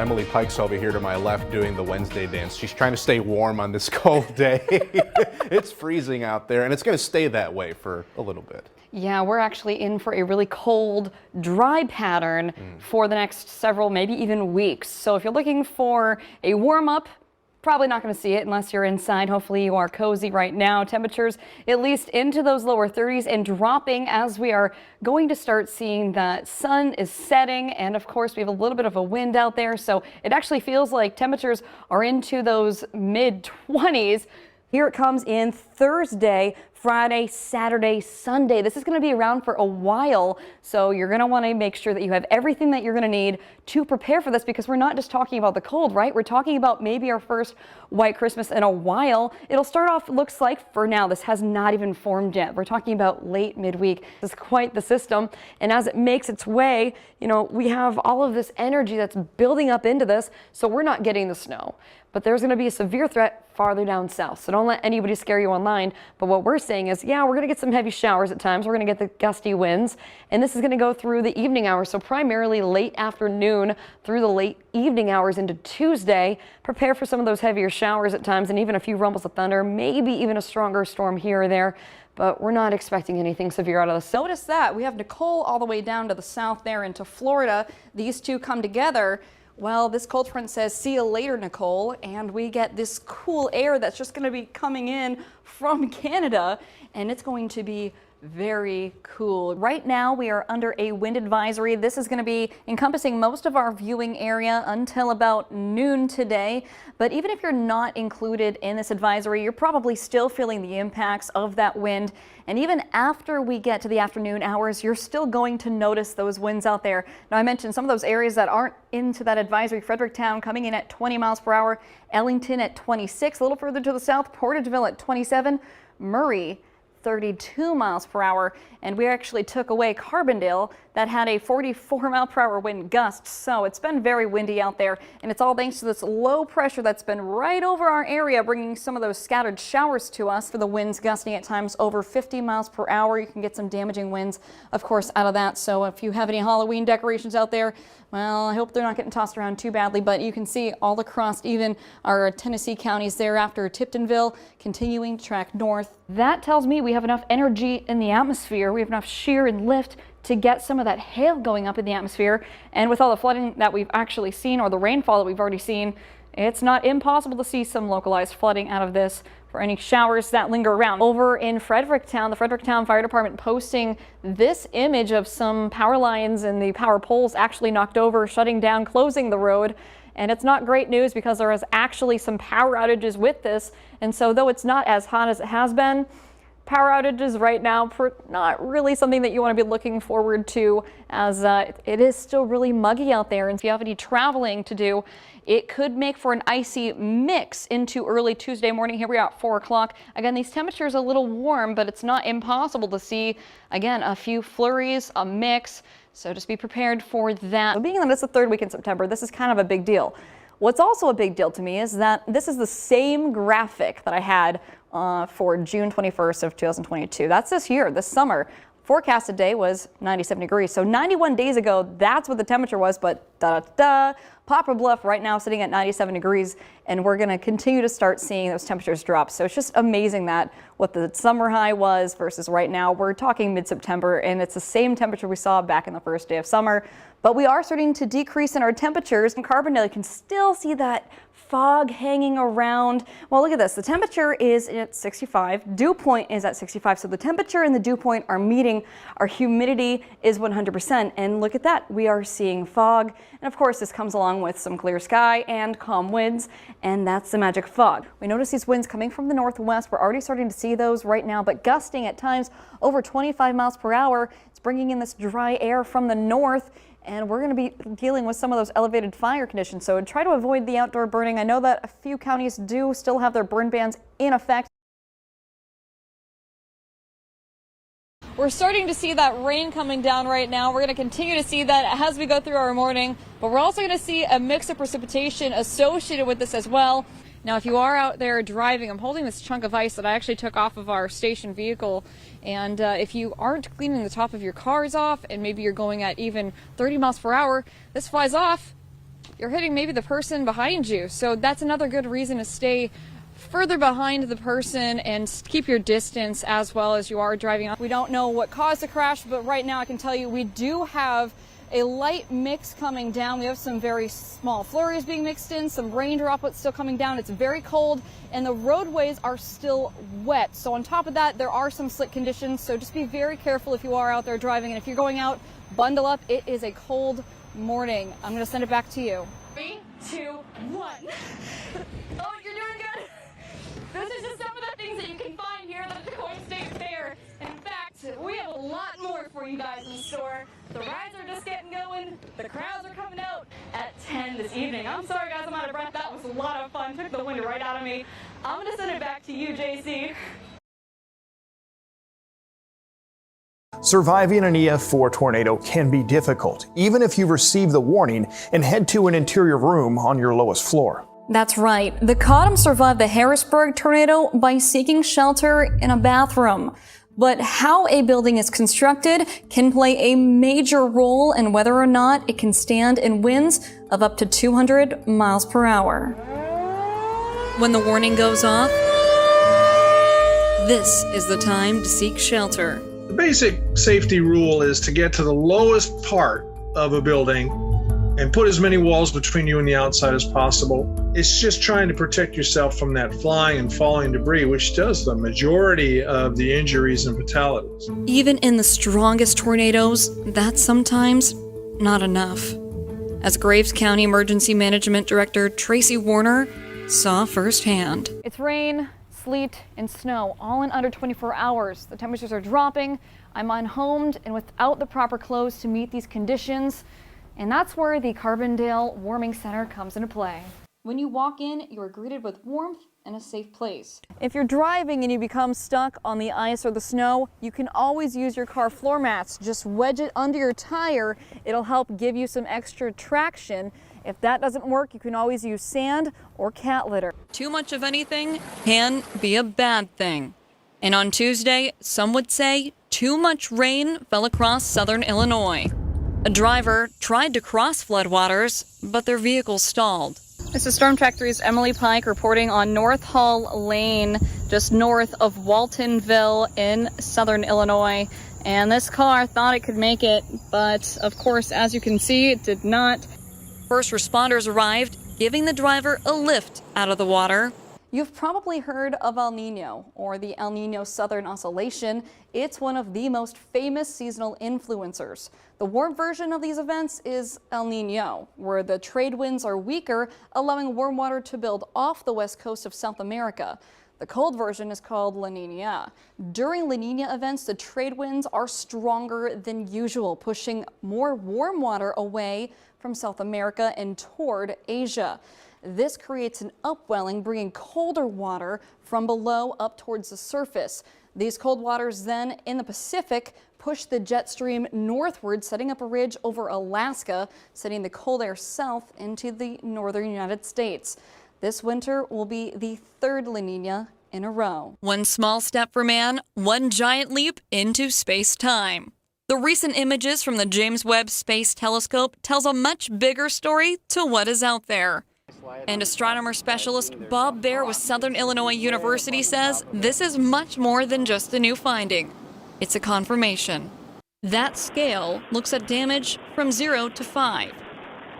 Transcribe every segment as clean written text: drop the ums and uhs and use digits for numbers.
Emily Pike's over here to my left doing the Wednesday dance. She's trying to stay warm on this cold day. It's freezing out there, and it's going to stay that way for a little bit. Yeah, we're actually in for a really cold, dry pattern for the next several, maybe even weeks. So if you're looking for a warm-up, probably not going to see it unless you're inside. Hopefully you are cozy right now. Temperatures at least into those lower 30s and dropping as we are going to start seeing the sun is setting. And of course we have a little bit of a wind out there. So it actually feels like temperatures are into those mid 20s. Here it comes in Thursday, Friday, Saturday, Sunday. This is going to be around for a while, so you're going to want to make sure that you have everything that you're going to need to prepare for this, because we're not just talking about the cold, right? We're talking about maybe our first white Christmas in a while. It'll start off, looks like, for now, this has not even formed yet. We're talking about late midweek. This is quite the system, and as it makes its way, you know, we have all of this energy that's building up into this, so we're not getting the snow. But there's going to be a severe threat farther down south, so don't let anybody scare you online. But what we're saying is, yeah, we're going to get some heavy showers at times. We're going to get the gusty winds, and this is going to go through the evening hours, so primarily late afternoon through the late evening hours into Tuesday. Prepare for some of those heavier showers at times, and even a few rumbles of thunder, maybe even a stronger storm here or there. But we're not expecting anything severe out of this. Notice that we have Nicole all the way down to the south there into Florida. These two come together. Well, this cold front says, see you later, Nicole, and we get this cool air that's just going to be coming in from Canada, and it's going to be very cool. Right now we are under a wind advisory. This is going to be encompassing most of our viewing area until about noon today. But even if you're not included in this advisory, you're probably still feeling the impacts of that wind. And even after we get to the afternoon hours, you're still going to notice those winds out there. Now, I mentioned some of those areas that aren't into that advisory. Fredericktown coming in at 20 miles per hour, Ellington at 26, a little further to the south, Portageville at 27, Murray 32 miles per hour, and we actually took away Carbondale that had a 44 mile per hour wind gust. So it's been very windy out there, and it's all thanks to this low pressure that's been right over our area, bringing some of those scattered showers to us. For the winds gusting at times over 50 miles per hour, you can get some damaging winds, of course, out of that. So if you have any Halloween decorations out there, well, I hope they're not getting tossed around too badly, but you can see all across even our Tennessee counties there after Tiptonville, continuing to track north. That tells me we have enough energy in the atmosphere. We have enough shear and lift to get some of that hail going up in the atmosphere. And with all the flooding that we've actually seen, or the rainfall that we've already seen, it's not impossible to see some localized flooding out of this for any showers that linger around. Over in Fredericktown, the Fredericktown Fire Department posting this image of some power lines and the power poles actually knocked over, shutting down, closing the road. And it's not great news because there is actually some power outages with this. And so though it's not as hot as it has been, power outages right now, not really something that you want to be looking forward to, as it is still really muggy out there. And if you have any traveling to do, it could make for an icy mix into early Tuesday morning. Here we are at 4 o'clock. Again, these temperatures are a little warm, but it's not impossible to see, again, a few flurries, a mix. So just be prepared for that. So being that it's the third week in September, this is kind of a big deal. What's also a big deal to me is that this is the same graphic that I had for June 21st of 2022. That's this year, this summer. Forecasted day was 97 degrees. So 91 days ago, that's what the temperature was, but Poplar Bluff right now sitting at 97 degrees, and we're going to continue to start seeing those temperatures drop. So it's just amazing that what the summer high was versus right now, we're talking mid-September, and it's the same temperature we saw back in the first day of summer. But we are starting to decrease in our temperatures. In Carbondale, you can still see that fog hanging around. Well, look at this. The temperature is at 65. Dew point is at 65. So the temperature and the dew point are meeting. Our humidity is 100%. And look at that. We are seeing fog. And of course, this comes along with some clear sky and calm winds. And that's the magic fog. We notice these winds coming from the northwest. We're already starting to see those right now, but gusting at times over 25 miles per hour. It's bringing in this dry air from the north. And we're going to be dealing with some of those elevated fire conditions. So try to avoid the outdoor burning. I know that a few counties do still have their burn bans in effect. We're starting to see that rain coming down right now. We're going to continue to see that as we go through our morning. But we're also going to see a mix of precipitation associated with this as well. Now, if you are out there driving, I'm holding this chunk of ice that I actually took off of our station vehicle. And if you aren't cleaning the top of your cars off, and maybe you're going at even 30 miles per hour, this flies off. you're hitting maybe the person behind you. So that's another good reason to stay further behind the person and keep your distance as well as you are driving on. We don't know what caused the crash, but right now I can tell you we do have a light mix coming down. We have some very small flurries being mixed in, some rain droplets still coming down. It's very cold and the roadways are still wet. So on top of that, there are some slick conditions. So just be very careful if you are out there driving. And if you're going out, bundle up. It is a cold morning. I'm going to send it back to you. 3, 2, 1. Oh, you're doing good. This is just some of the things that you can find here at the Decoy State Fair. In fact, we have a lot more for you guys in store. The rides are just getting going. The crowds are coming out at 10 this evening. I'm sorry, guys, I'm out of breath. That was a lot of fun. Took the wind right out of me. I'm going to send it back to you, JC. Surviving an EF4 tornado can be difficult, even if you receive the warning and head to an interior room on your lowest floor. That's right. The Cottom survived the Harrisburg tornado by seeking shelter in a bathroom. But how a building is constructed can play a major role in whether or not it can stand in winds of up to 200 miles per hour. When the warning goes off, this is the time to seek shelter. The basic safety rule is to get to the lowest part of a building and put as many walls between you and the outside as possible. It's just trying to protect yourself from that flying and falling debris, which does the majority of the injuries and fatalities. Even in the strongest tornadoes, that's sometimes not enough. As Graves County Emergency Management Director Tracy Warner saw firsthand. It's rain, sleet, and snow, all in under 24 hours. The temperatures are dropping. I'm unhomed and without the proper clothes to meet these conditions. And that's where the Carbondale Warming Center comes into play. When you walk in, you're greeted with warmth and a safe place. If you're driving and you become stuck on the ice or the snow, you can always use your car floor mats. Just wedge it under your tire. It'll help give you some extra traction. If that doesn't work, you can always use sand or cat litter. Too much of anything can be a bad thing. And on Tuesday, some would say too much rain fell across southern Illinois. A driver tried to cross floodwaters, but their vehicle stalled. This is Storm Track 3's Emily Pike reporting on North Hall Lane, just north of Waltonville in southern Illinois. And this car thought it could make it, but of course, as you can see, it did not. First responders arrived, giving the driver a lift out of the water. You've probably heard of El Nino, or the El Nino Southern Oscillation. It's one of the most famous seasonal influencers. The warm version of these events is El Nino, where the trade winds are weaker, allowing warm water to build off the west coast of South America. The cold version is called La Nina. During La Nina events, the trade winds are stronger than usual, pushing more warm water away from South America and toward Asia. This creates an upwelling, bringing colder water from below up towards the surface. These cold waters then in the Pacific push the jet stream northward, setting up a ridge over Alaska, sending the cold air south into the northern United States. This winter will be the third La Nina in a row. One small step for man, one giant leap into space-time. The recent images from the James Webb Space Telescope tells a much bigger story to what is out there. And astronomer specialist Bob Baer with Southern Illinois University says this is much more than just a new finding. It's a confirmation. That scale looks at damage from 0 to 5.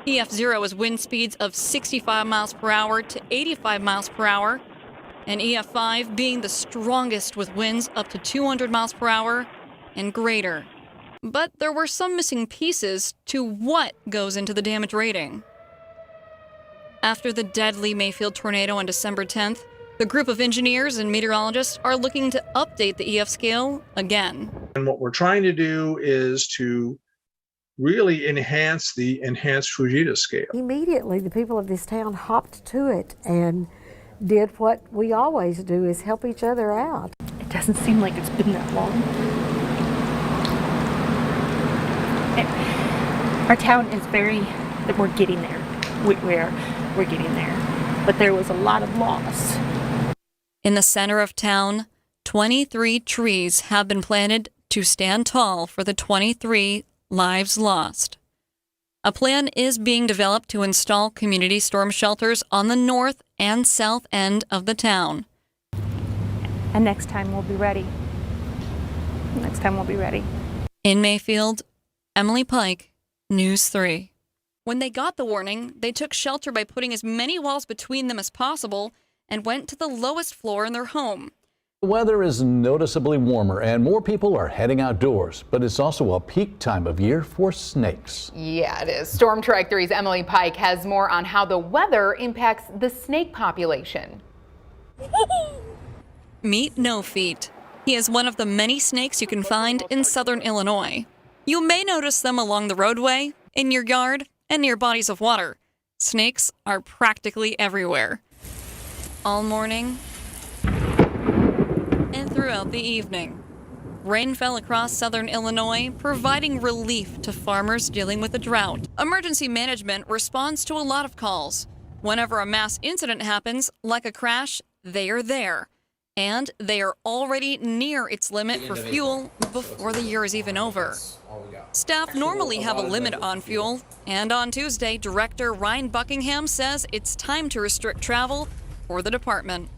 EF0 is wind speeds of 65 miles per hour to 85 miles per hour, and EF5 being the strongest with winds up to 200 miles per hour and greater. But there were some missing pieces to what goes into the damage rating. After the deadly Mayfield tornado on December 10th, the group of engineers and meteorologists are looking to update the EF scale again. And what we're trying to do is to really enhance the enhanced Fujita scale. Immediately, the people of this town hopped to it and did what we always do, is help each other out. It doesn't seem like it's been that long. Our town is we're getting there. We're getting there. But there was a lot of loss. In the center of town, 23 trees have been planted to stand tall for the 23 lives lost. A plan is being developed to install community storm shelters on the north and south end of the town. And next time we'll be ready. Next time we'll be ready. In Mayfield, Emily Pike, News 3. When they got the warning, they took shelter by putting as many walls between them as possible and went to the lowest floor in their home. The weather is noticeably warmer and more people are heading outdoors, but it's also a peak time of year for snakes. Yeah, it is. Storm Track 3's Emily Pike has more on how the weather impacts the snake population. Meet No Feet. He is one of the many snakes you can find in southern Illinois. You may notice them along the roadway, in your yard, and near bodies of water. Snakes are practically everywhere. All morning and throughout the evening. Rain fell across southern Illinois, providing relief to farmers dealing with a drought. Emergency management responds to a lot of calls. Whenever a mass incident happens, like a crash, they are there. And they are already near its limit for fuel before the year is even over. Staff normally have a limit on fuel, and on Tuesday, Director Ryan Buckingham says it's time to restrict travel for the department.